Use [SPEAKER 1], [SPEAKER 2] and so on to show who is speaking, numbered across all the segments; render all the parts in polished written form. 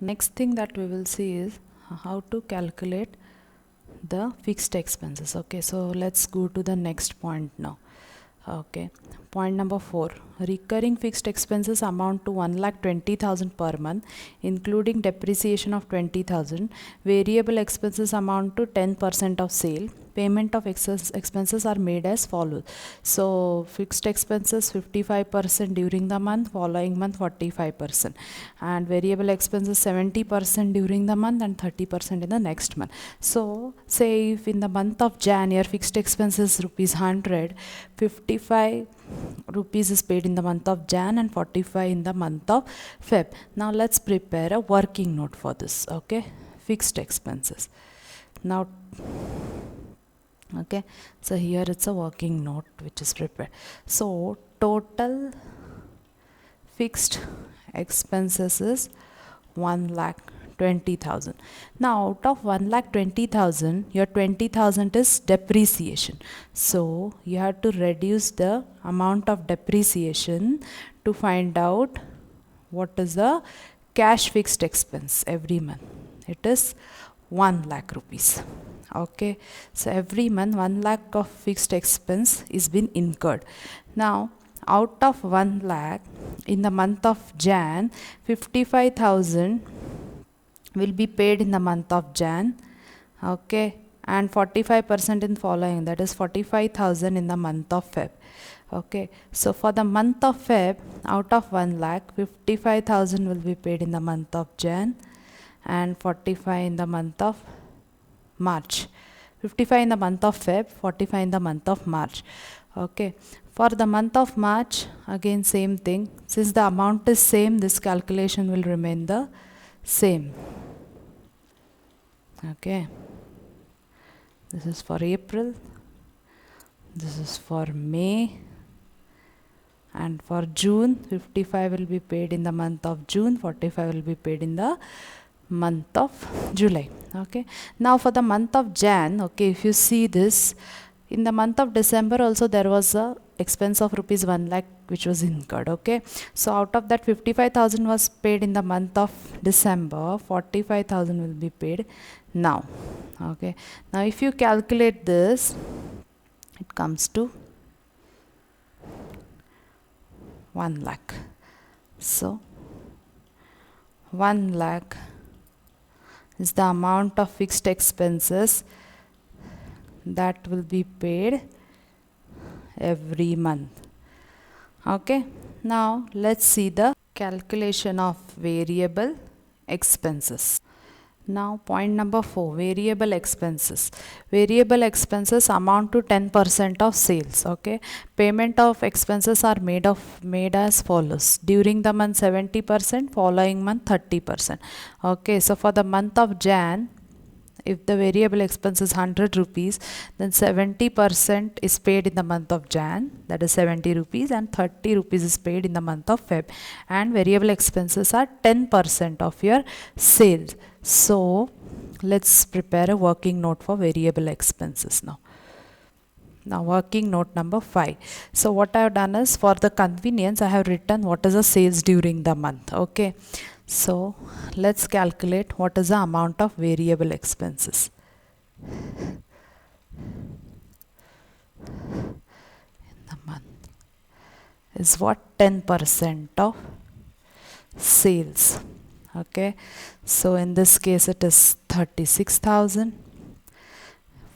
[SPEAKER 1] next thing that we will see is how to calculate the fixed expenses. Okay, so let's go to the next point now. Okay, point number 4, recurring fixed expenses amount to 1,20,000 per month, including depreciation of 20,000. Variable expenses amount to 10% of sale. Payment of excess expenses are made as follows. So fixed expenses 55% during the month, following month 45%, and variable expenses 70% during the month and 30% in the next month. So say if in the month of January fixed expenses rupees 100, 55 rupees is paid in the month of Jan and 45 in the month of Feb. Now let's prepare a working note for this. Okay, fixed expenses. Now okay, so here it's a working note which is prepared. So total fixed expenses is 1,20,000. Now out of 1,20,000, your 20,000 is depreciation. So you have to reduce the amount of depreciation to find out what is the cash fixed expense every month. It is 1 lakh rupees. Okay, so every month 1 lakh of fixed expense is been incurred. Now out of 1 lakh, in the month of Jan, 55,000 will be paid in the month of Jan. Okay, and 45% in following, that is 45,000 in the month of Feb. Okay, so for the month of Feb, out of 1 lakh, 55,000 will be paid in the month of Jan and 45 in the month of March. 55 in the month of Feb, 45 in the month of March. Okay, for the month of March, again same thing. Since the amount is same, this calculation will remain the same. Okay, this is for April, this is for May, and for June, 55 will be paid in the month of June, 45 will be paid in the month of July. Okay, now for the month of Jan, okay, if you see this, in the month of December also there was a expense of rupees 1 lakh which was incurred. Okay, so out of that 55,000 was paid in the month of December, 45,000 will be paid now. Okay, now if you calculate this, it comes to 1 lakh. So 1 lakh is the amount of fixed expenses that will be paid every month. Okay, now let's see the calculation of variable expenses. Now point number 4, variable expenses. Variable expenses amount to 10% of sales. Okay, payment of expenses are made as follows. During the month 70%, following month 30%. Okay, so for the month of Jan, if the variable expense is 100 rupees, then 70% is paid in the month of Jan, that is 70 rupees, and 30 rupees is paid in the month of Feb. And variable expenses are 10% of your sales. So let's prepare a working note for variable expenses now. Now working note number 5. So what I have done is, for the convenience, I have written what is the sales during the month. Okay, so let's calculate what is the amount of variable expenses. In the month is what? 10% of sales. Okay, so in this case it is 36,000,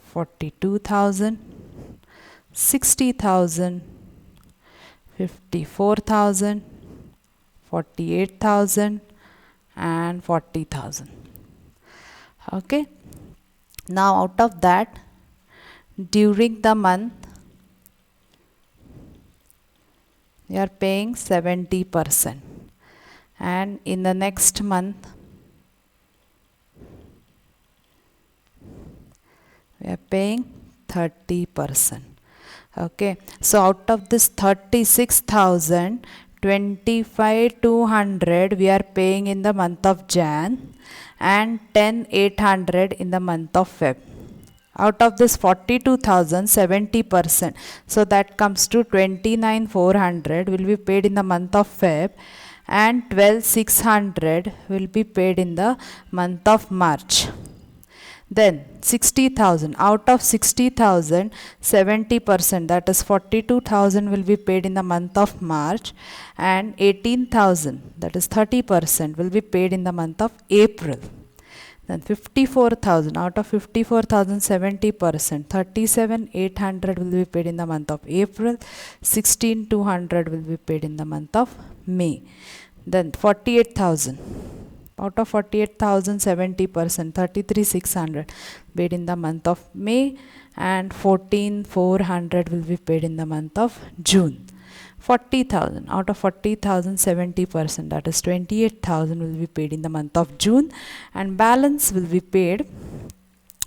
[SPEAKER 1] 42,000, 60,000, 54,000, 48,000 and 40,000. Okay, now out of that, during the month you are paying 70%, and in the next month we are paying 30%. Okay, so out of this 36,000, 25,200 we are paying in the month of Jan and 10,800 in the month of Feb. Out of this 42,000, 70%, so that comes to 29,400 will be paid in the month of Feb, and 12,600 will be paid in the month of March. Then 60,000, out of 60,000, 70%, that is 42,000 will be paid in the month of March, and 18,000, that is 30%, will be paid in the month of April. Then 54,000, out of 54,000, 70%, 37,800 will be paid in the month of April, 16,200 will be paid in the month of May. Then 48,000, out of 48,000, 70%, 33,600 paid in the month of May, and 14,400 will be paid in the month of June. 40,000, out of 40,000, 70%, that is 28,000 will be paid in the month of June, and balance will be paid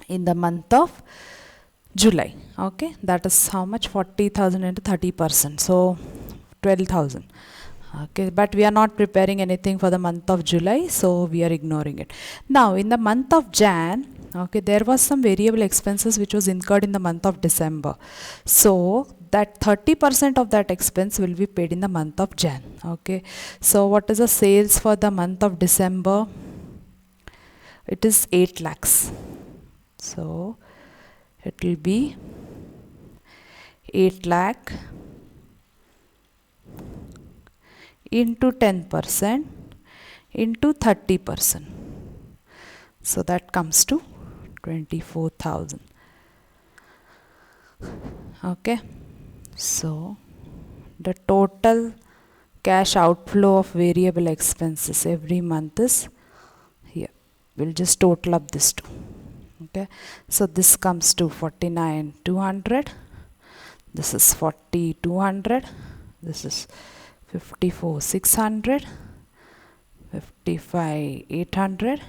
[SPEAKER 1] in the month of July. Okay, that is how much? 40,000 into 30%, so 12,000. Okay, but we are not preparing anything for the month of July, so we are ignoring it. Now in the month of Jan, okay, there was some variable expenses which was incurred in the month of December, so that 30% of that expense will be paid in the month of Jan. Okay, so what is the sales for the month of December? It is 8 lakhs, so it will be 8 lakh into 10% into 30%, so that comes to 24,000. Okay, so the total cash outflow of variable expenses every month is here. We'll just total up this two. Okay, so this comes to 49,200, this is 40,200, this is 54,600, 55,800,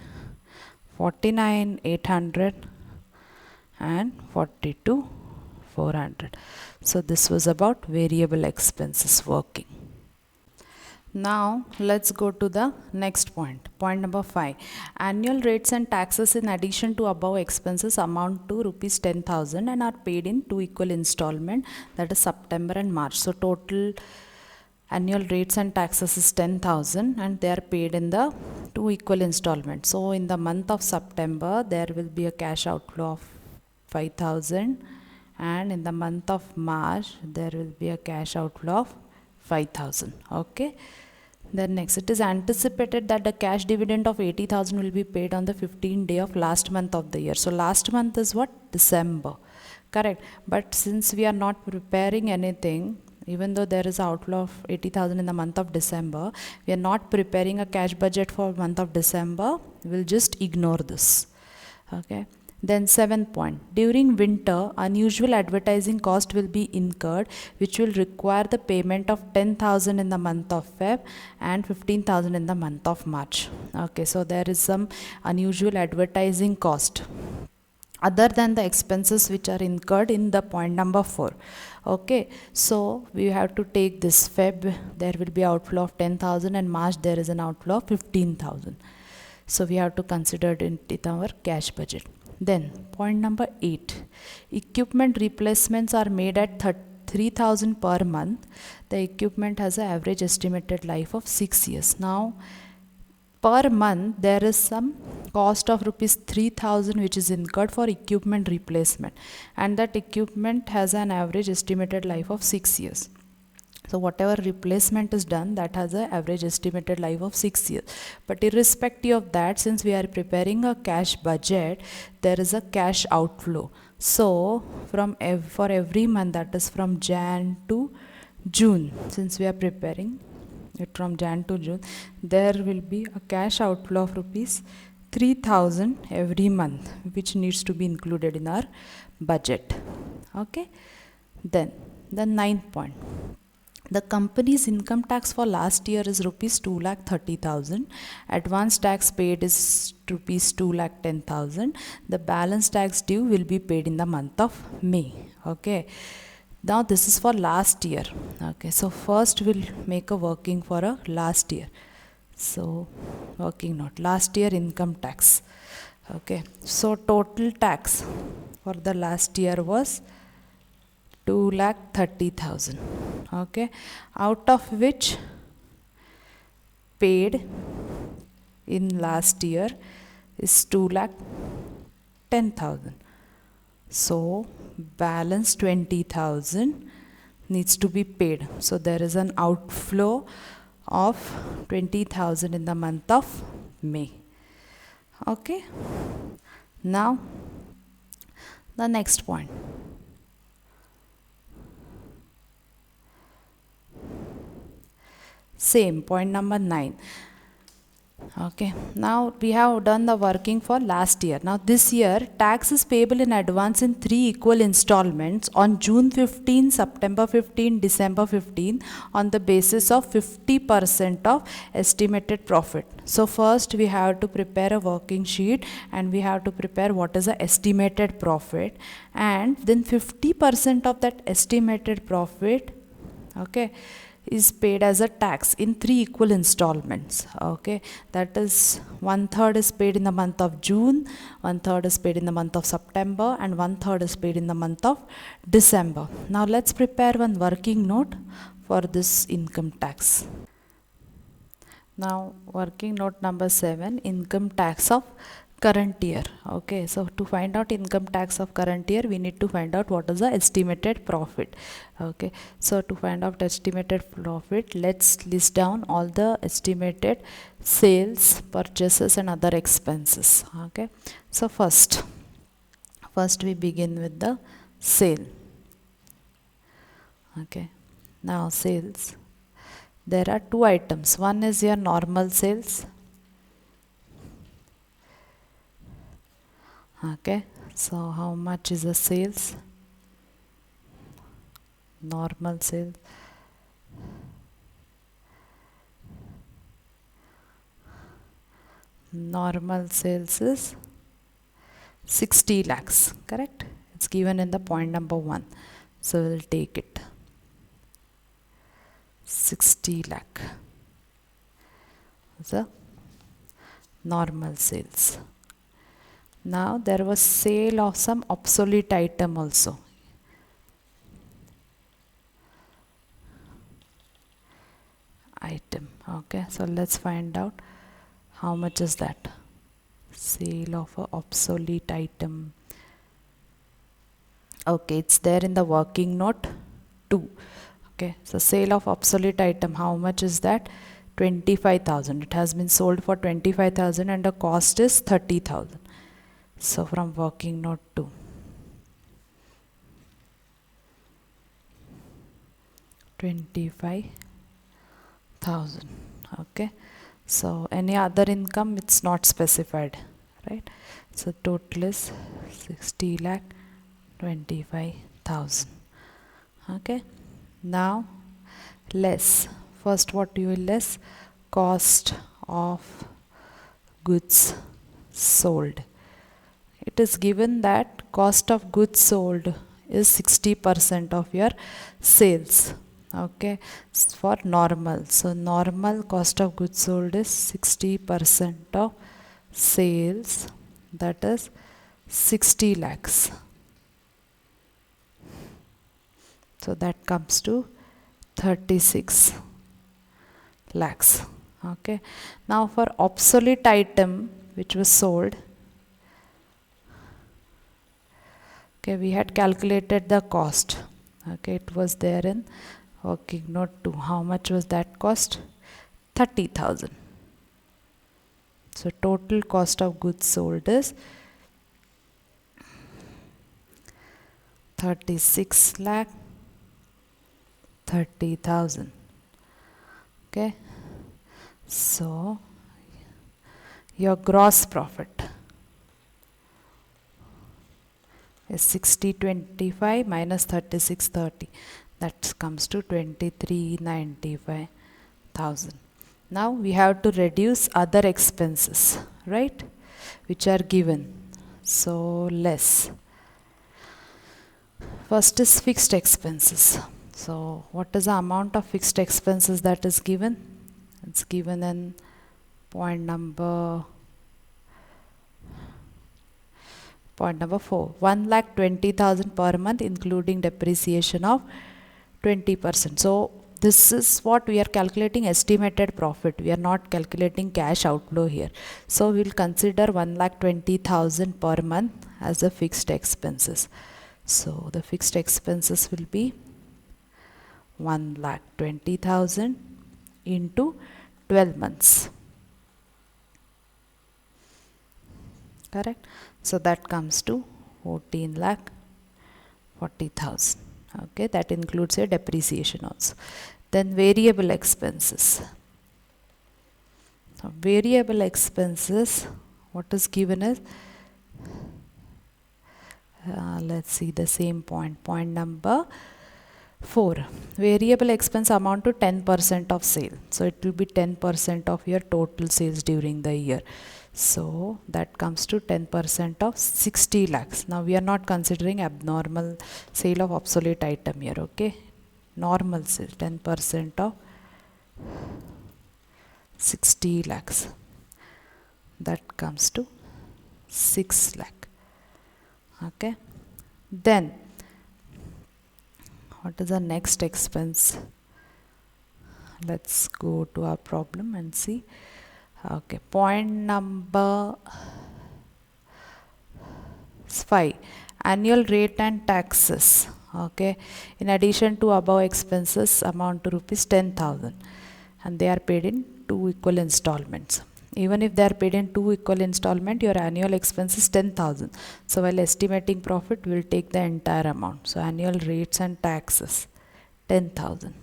[SPEAKER 1] 49,800, and 42,400. So this was about variable expenses working. Now let's go to the next point. Point number 5. Annual rates and taxes in addition to above expenses amount to rupees 10,000 and are paid in 2 equal installments, that is September and March. So total annual rates and taxes is 10,000 and they are paid in the 2 equal installments. So in the month of September there will be a cash outflow of 5,000, and in the month of March there will be a cash outflow of 5,000. Okay, then next, it is anticipated that the cash dividend of 80,000 will be paid on the 15th day of last month of the year. So last month is what? December, correct? But since we are not preparing anything, even though there is an outflow of 80,000 in the month of December, we are not preparing a cash budget for month of December. We will just ignore this. Okay. Then 7th point, during winter, unusual advertising cost will be incurred, which will require the payment of 10,000 in the month of Feb and 15,000 in the month of March. Okay, so there is some unusual advertising cost other than the expenses which are incurred in the point number 4. Okay, so we have to take this Feb, there will be outflow of 10,000, and March there is an outflow of 15,000. So we have to consider it in our cash budget. Then point number 8, equipment replacements are made at 3,000 per month. The equipment has an average estimated life of 6 years. Now per month there is some cost of rupees 3,000 which is incurred for equipment replacement, and that equipment has an average estimated life of 6 years. So whatever replacement is done, that has an average estimated life of 6 years. But irrespective of that, since we are preparing a cash budget, there is a cash outflow. So for every month, that is from Jan to June, since we are preparing it from Jan to June, there will be a cash outflow of rupees 3,000 every month, which needs to be included in our budget. Okay. Then the 9th point. The company's income tax for last year is rupees 2,30,000. Advance tax paid is rupees 2,10,000. The balance tax due will be paid in the month of May. Okay. Now this is for last year. Okay. So first we'll make a working for a last year. So working note, last year income tax. Okay. So total tax for the last year was 2,30,000. Okay, out of which paid in last year is 2,10,000. So balance 20,000 needs to be paid. So there is an outflow of 20,000 in the month of May. Okay. Now the next point. Same point number 9. Okay, now we have done the working for last year. Now this year tax is payable in advance in 3 equal installments on June 15, September 15, December 15 on the basis of 50% of estimated profit. So first we have to prepare a working sheet and we have to prepare what is the estimated profit, and then 50% of that estimated profit, okay, is paid as a tax in 3 equal installments. Okay, that is 1/3 is paid in the month of June, 1/3 is paid in the month of September, and 1/3 is paid in the month of December. Now let's prepare one working note for this income tax. Now working note number 7, income tax of current year. Okay, so to find out income tax of current year, we need to find out what is the estimated profit. Okay, so to find out estimated profit, let's list down all the estimated sales, purchases and other expenses. Okay, so first we begin with the sale. Okay, now sales, there are 2 items. One is your normal sales. Okay, so how much is the sales? Normal sales. Normal sales is 60 lakhs, correct? It's given in the point number 1. So we'll take it. 60 lakh. So normal sales. Now there was sale of some obsolete item also. Item. Okay, so let's find out how much is that. Sale of a obsolete item. Okay, it's there in the working note 2. Okay, so sale of obsolete item, how much is that? 25,000. It has been sold for 25,000 and the cost is 30,000. So from working note 2. 25,000. Okay, so any other income, it's not specified, right? So total is 60 lakh 25,000. Okay, now less. First what you will less? Cost of goods sold. It is given that cost of goods sold is 60% of your sales. Okay, for normal. So normal cost of goods sold is 60% of sales, that is 60 lakhs. So that comes to 36 lakhs. Okay, now for obsolete item which was sold, okay, we had calculated the cost. Okay, it was there in working note 2. How much was that cost? 30,000. So total cost of goods sold is 36 lakh 30,000. Okay, so your gross profit is 6025 minus 3630. That comes to 23,95,000. Now we have to reduce other expenses, right, which are given. So less. First is fixed expenses. So what is the amount of fixed expenses that is given? It's given in point number 4. 1,20,000 per month including depreciation of 20%. So this is what we are calculating, estimated profit. We are not calculating cash outflow here. So we will consider 1,20,000 per month as the fixed expenses. So the fixed expenses will be 1,20,000 into 12 months. Correct? So that comes to 14,40,000. Okay, that includes your depreciation also. Then variable expenses. So variable expenses, what is given is, let's see the same point number 4. Variable expense amount to 10% of sale. So it will be 10% of your total sales during the year. So that comes to 10% of 60 lakhs. Now we are not considering abnormal sale of obsolete item here. Okay, normal sale, 10% of 60 lakhs. That comes to 6 lakh. Okay, then what is the next expense? Let's go to our problem and see. Okay, point number 5, annual rate and taxes. Okay, in addition to above expenses amount to rupees 10,000, and they are paid in 2 equal installments. Even if they are paid in 2 equal installment, your annual expense is 10,000. So while estimating profit, we will take the entire amount. So annual rates and taxes, 10,000.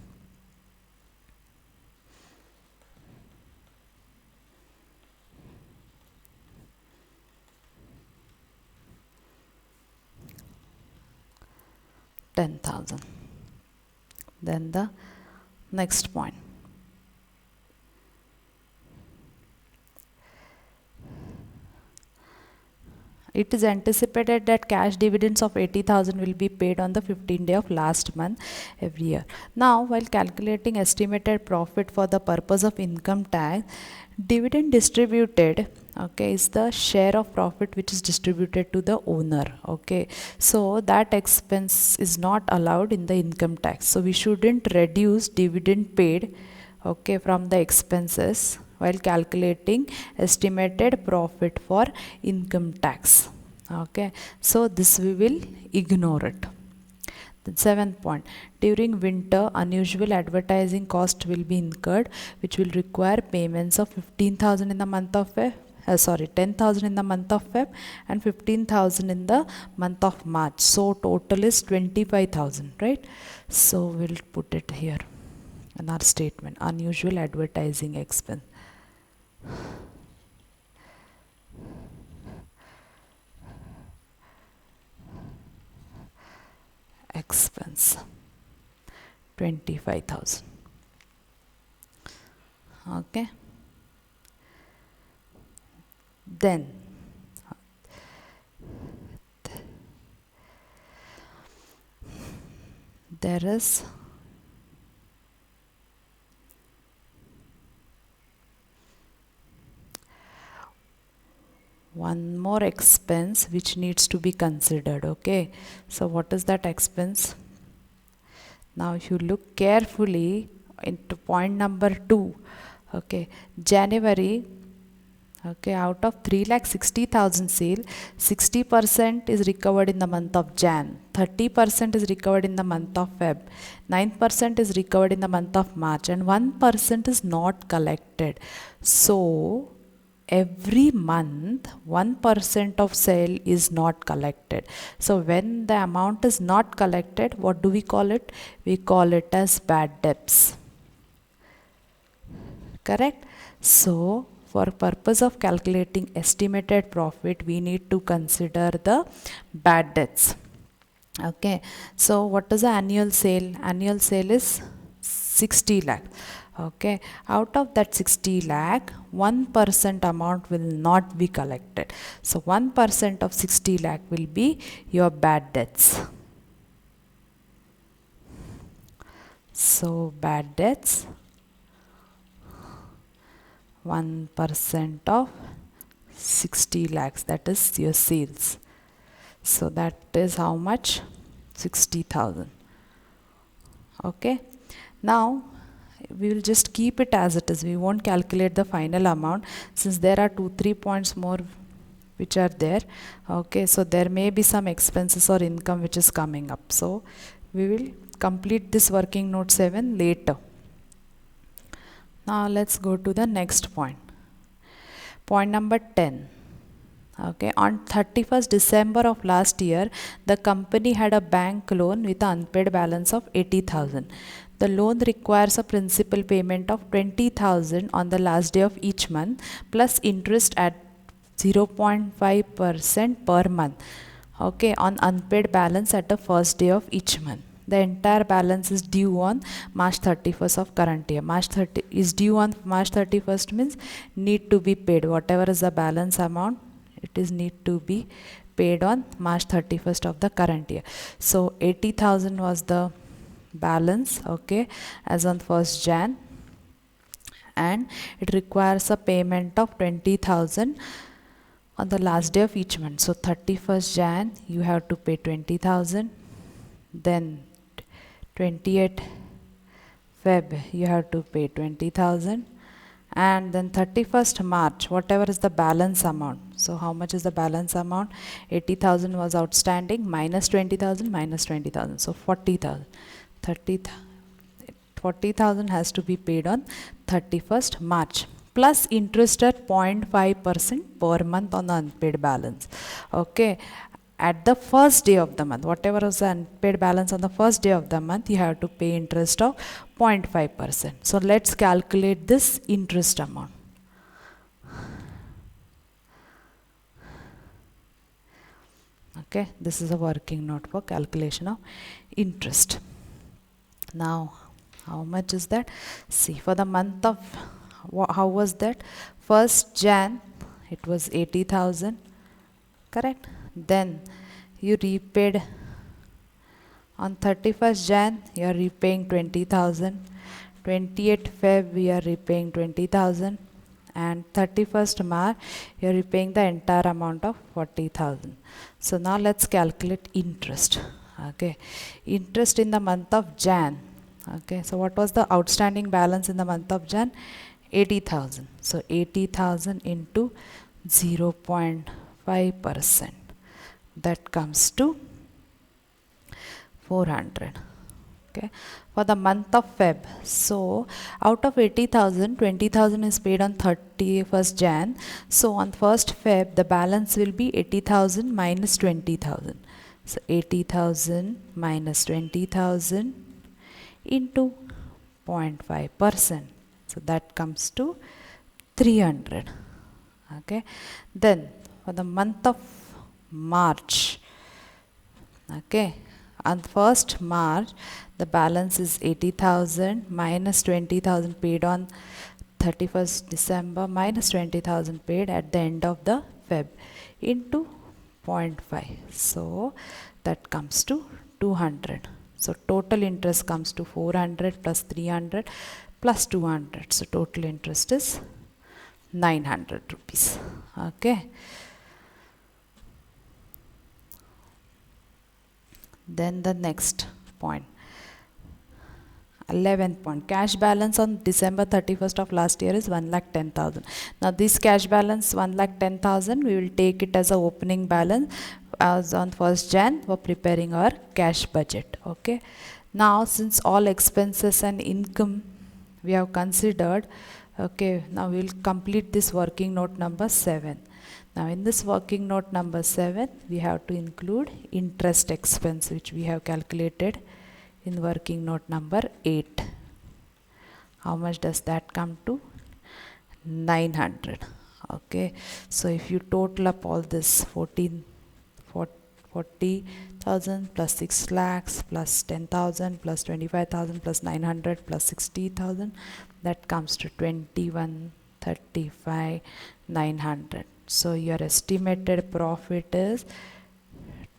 [SPEAKER 1] Then the next point. It is anticipated that cash dividends of 80,000 will be paid on the 15th day of last month every year. Now, while calculating estimated profit for the purpose of income tax, dividend distributed, okay, is the share of profit which is distributed to the owner. Okay, so that expense is not allowed in the income tax. So we shouldn't reduce dividend paid, okay, from the expenses while calculating estimated profit for income tax. Okay, so this we will ignore it. The 7th point, during winter unusual advertising cost will be incurred, which will require payments of 15,000 in the month of 10,000 in the month of Feb and 15,000 in the month of March. So total is 25,000, right? So we'll put it here in our statement, unusual advertising expense. Expense 25,000. Okay, then there is one more expense which needs to be considered. Okay, so what is that expense? Now if you look carefully into point number 2, okay, January, okay, out of 3,60,000 sale, 60% is recovered in the month of Jan, 30% is recovered in the month of Feb, 9% is recovered in the month of March, and 1% is not collected. So every month 1% of sale is not collected. So when the amount is not collected, what do we call it? We call it as bad debts. Correct? So for purpose of calculating estimated profit, we need to consider the bad debts. Okay, so what is the annual sale? Annual sale is 60 lakh. Okay, out of that 60 lakh, 1% amount will not be collected. So 1% of 60 lakh will be your bad debts. So bad debts, 1% of 60 lakhs, that is your sales. So that is how much? 60,000. Okay. Now we will just keep it as it is. We won't calculate the final amount since there are 2-3 points more which are there. Okay, so there may be some expenses or income which is coming up, so we will complete this working note 7 later. Now let's go to the next point. Point number 10. Okay, on 31st December of last year, the company had a bank loan with an unpaid balance of 80,000. The loan requires a principal payment of 20,000 on the last day of each month plus interest at 0.5% per month. Okay, on unpaid balance at the first day of each month. The entire balance is due on March 31st of current year. March 30 is due on March 31st means need to be paid. Whatever is the balance amount, it is need to be paid on March 31st of the current year. So 80,000 was the balance, okay, as on 1st Jan, and it requires a payment of 20,000 on the last day of each month. So 31st Jan you have to pay 20,000, then 28 Feb you have to pay 20,000, and then 31st March whatever is the balance amount. So how much is the balance amount? 80,000 was outstanding, minus 20,000, minus 20,000, so 40,000. 40,000 has to be paid on 31st March plus interest at 0.5% per month on the unpaid balance. Okay, at the first day of the month, whatever is the unpaid balance on the first day of the month, you have to pay interest of 0.5%. So let's calculate this interest amount. Okay, this is a working note for calculation of interest. Now how much is that? See, for the month of, how was that? 1st Jan it was 80,000, correct? Then you repaid on 31st Jan you are repaying 20,000, 28th Feb we are repaying 20,000, and 31st March you are repaying the entire amount of 40,000. So now let's calculate interest. Okay, interest in the month of Jan. Okay, so what was the outstanding balance in the month of Jan? 80,000. So 80,000 into 0.5%, that comes to 400. Okay, for the month of Feb, so out of 80,000, 20,000 is paid on 31st Jan. So on 1st Feb the balance will be 80,000 minus 20,000. So 80,000 minus 20,000 into 0.5%. So that comes to 300. Okay, then for the month of March, okay, on 1st March the balance is 80,000 minus 20,000 paid on 31st December minus 20,000 paid at the end of the Feb into 0.5. So that comes to 200. So total interest comes to 400 plus 300 plus 200. So total interest is 900 rupees. Okay. Then the next point, 11th point, cash balance on December 31st of last year is 1,10,000. Now this cash balance 1,10,000 we will take it as a opening balance as on 1st Jan for preparing our cash budget. Okay, now since all expenses and income we have considered, okay, now we will complete this working note number 7. Now in this working note number 7 we have to include interest expense which we have calculated in working note number 8. How much does that come to? 900. Okay, so if you total up all this 40,000 plus 6 lakhs plus 10,000 plus 25,000 plus 900 plus 60,000, that comes to 21,35,900. So your estimated profit is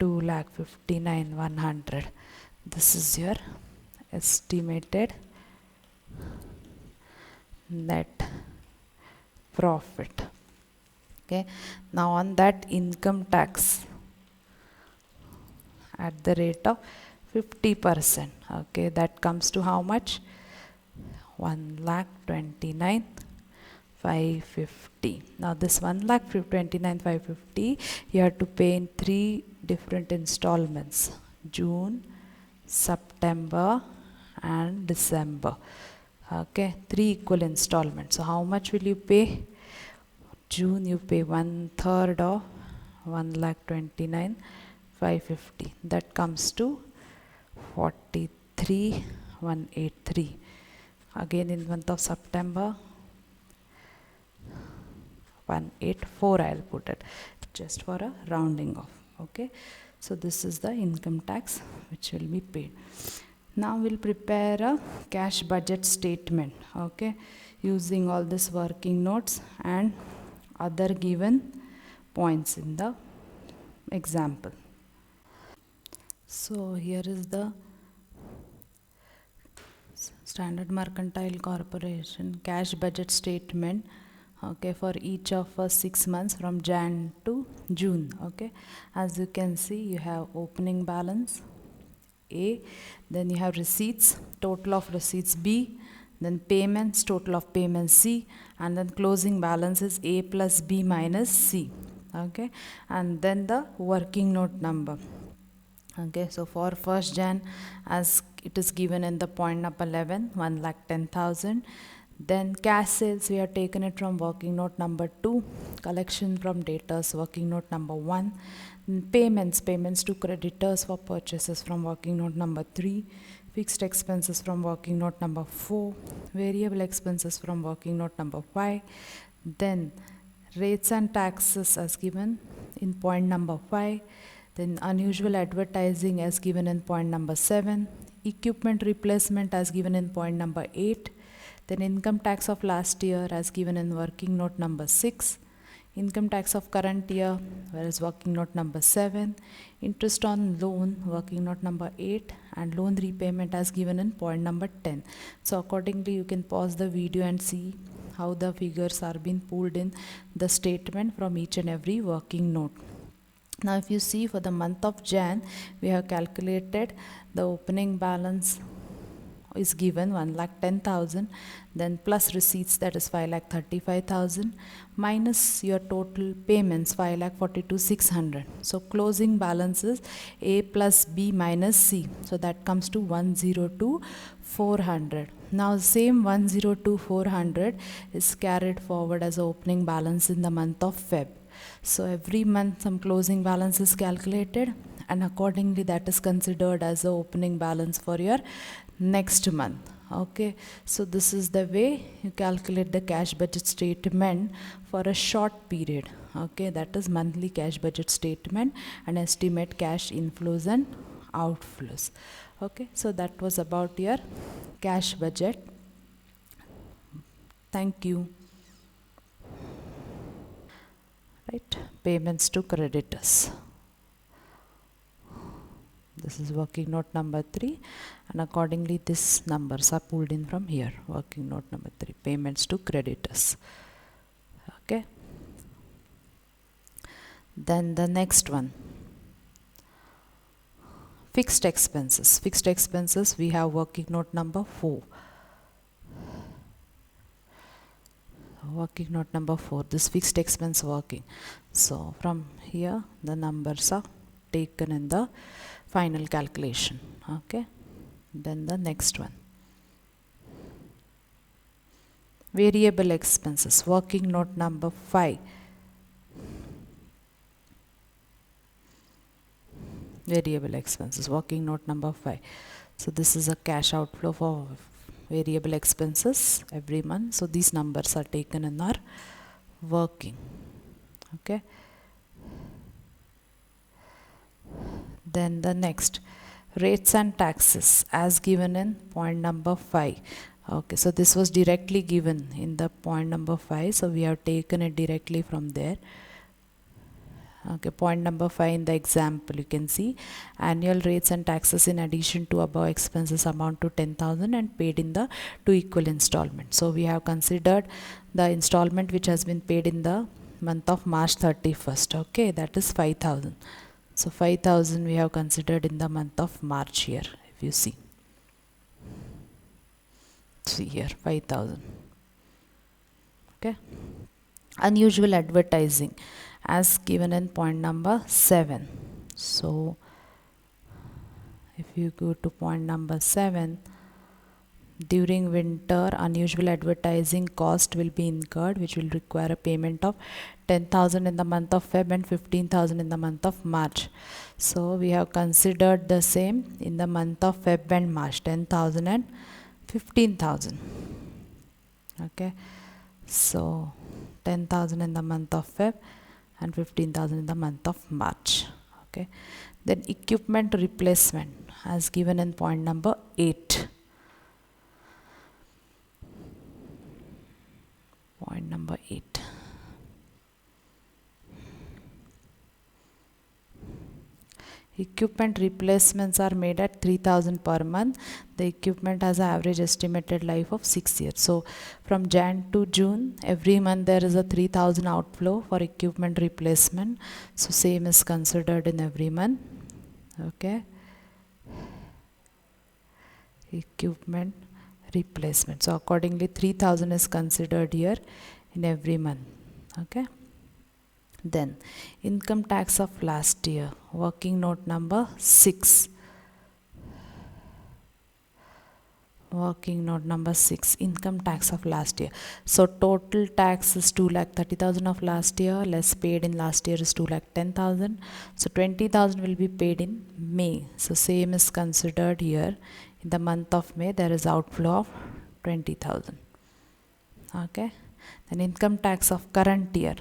[SPEAKER 1] 2,59,100. This is your estimated net profit. Okay, now on that income tax at the rate of 50%. Okay, that comes to how much? 1,29,550. Now this 1,29,550 you have to pay in 3 different installments: June, September and December. Okay, 3 equal installments. So how much will you pay? June you pay 1/3 of 1,29,550. That comes to 43,183. Again in month of September 184 I'll put it just for a rounding off. Okay, so this is the income tax which will be paid. Now we'll prepare a cash budget statement, okay, using all this working notes and other given points in the example. So here is the Standard Mercantile Corporation cash budget statement, okay, for each of us 6 months from Jan to June. Okay, as you can see, you have opening balance A, then you have receipts, total of receipts B, then payments, total of payments C, and then closing balance is A plus B minus C. Okay, and then the working note number. Okay, so for 1st Jan, as it is given in the point number 11, 1,10,000. Then cash sales, we have taken it from working note number 2, collection from debtors, working note number 1, payments to creditors for purchases from working note number 3, fixed expenses from working note number 4, variable expenses from working note number 5, then rates and taxes as given in point number 5, then unusual advertising as given in point number 7, equipment replacement as given in point number 8, then income tax of last year as given in working note number 6, income tax of current year whereas working note number 7, interest on loan working note number 8, and loan repayment as given in point number 10. So accordingly you can pause the video and see how the figures are being pulled in the statement from each and every working note. Now if you see, for the month of Jan, we have calculated the opening balance is given 1,10,000, then plus receipts, that is 5,35,000, minus your total payments 5,42,600. So closing balance is A plus B minus C, so that comes to 102,400. Now same 102,400 is carried forward as opening balance in the month of Feb. So every month some closing balance is calculated, and accordingly that is considered as the opening balance for your next month. Okay, so this is the way you calculate the cash budget statement for a short period. Okay, that is monthly cash budget statement and estimate cash inflows and outflows. Okay, so that was about your cash budget. Thank you. Right, payments to creditors. This is working note number 3, and accordingly these numbers are pulled in from here. Working note number 3, payments to creditors. Okay, then the next one, fixed expenses. Fixed expenses, we have working note number 4. Working note number 4, this fixed expense working. So from here the numbers are taken in the final calculation. Okay, then the next one, variable expenses, working note number 5. Variable expenses, working note number 5. So this is a cash outflow for variable expenses every month. So these numbers are taken in our working. Okay, then the next, rates and taxes as given in point number 5. Okay, so this was directly given in the point number 5, so we have taken it directly from there. Okay, point number 5 in the example, you can see annual rates and taxes in addition to above expenses amount to 10,000 and paid in the 2 equal installments. So we have considered the installment which has been paid in the month of March 31st. Okay, that is 5,000. So 5,000 we have considered in the month of March here, if you see. see here 5000. Okay, unusual advertising as given in point number 7. So if you go to point number 7, during winter unusual advertising cost will be incurred, which will require a payment of 10,000 in the month of Feb and 15,000 in the month of March. So we have considered the same in the month of Feb and March, 10,000 and 15,000. Okay, so 10,000 in the month of Feb and 15,000 in the month of March. Okay, then equipment replacement as given in point number 8. Point number 8. Equipment replacements are made at 3,000 per month. The equipment has an average estimated life of 6 years. So from Jan to June, every month there is a 3,000 outflow for equipment replacement. So same is considered in every month. Okay. Equipment replacement. So accordingly 3,000 is considered here in every month. Okay. Then income tax of last year, working note number 6. Working note number 6, income tax of last year. So total tax is 2,30,000 of last year, less paid in last year is 2,10,000. So 20,000 will be paid in May. So same is considered here. In the month of May there is outflow of 20,000. Okay. Then income tax of current year.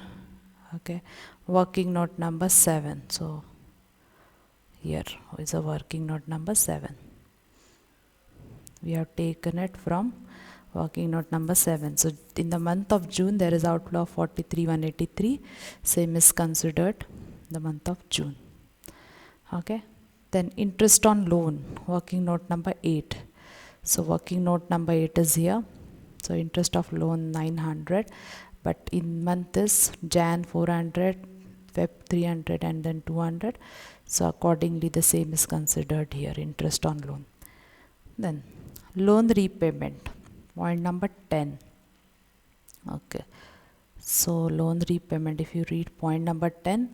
[SPEAKER 1] Okay, working note number 7. So here is a working note number 7. We have taken it from working note number 7. So in the month of June there is outflow of 43,183. Same is considered the month of June. Okay, then interest on loan, working note number 8. So working note number 8 is here. So interest of loan 900. But in month is Jan 400, Feb 300 and then 200. So accordingly the same is considered here, interest on loan. Then loan repayment, point number 10. Okay, so loan repayment, if you read point number 10.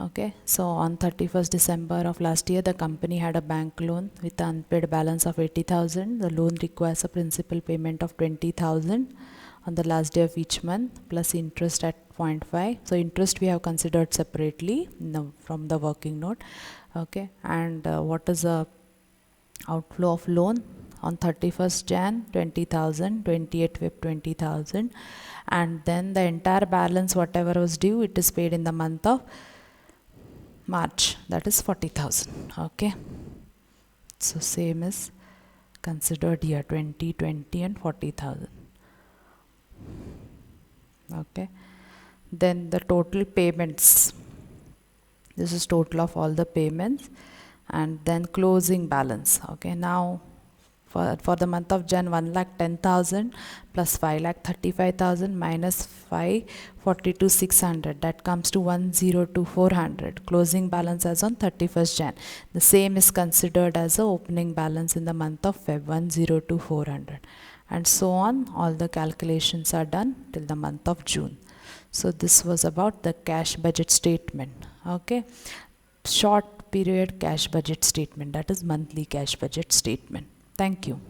[SPEAKER 1] Okay, so on 31st December of last year the company had a bank loan with an unpaid balance of 80,000. The loan requires a principal payment of 20,000 on the last day of each month plus interest at 0.5. So interest we have considered separately from the working note. Okay, and what is the outflow of loan on 31st Jan 20,000, 28th Feb 20,000, and then the entire balance whatever was due it is paid in the month of March, that is 40,000. Okay, so same is considered here, 20, 20 and 40,000. Okay, then the total payments, this is total of all the payments, and then closing balance. Okay, now for the month of Jan 1,10,000 plus 5,35,000 minus 542,600, that comes to 102,400. Closing balance as on 31st Jan. The same is considered as a opening balance in the month of Feb, 102,400. And so on, all the calculations are done till the month of June. So this was about the cash budget statement. Okay, short period cash budget statement, that is monthly cash budget statement. Thank you.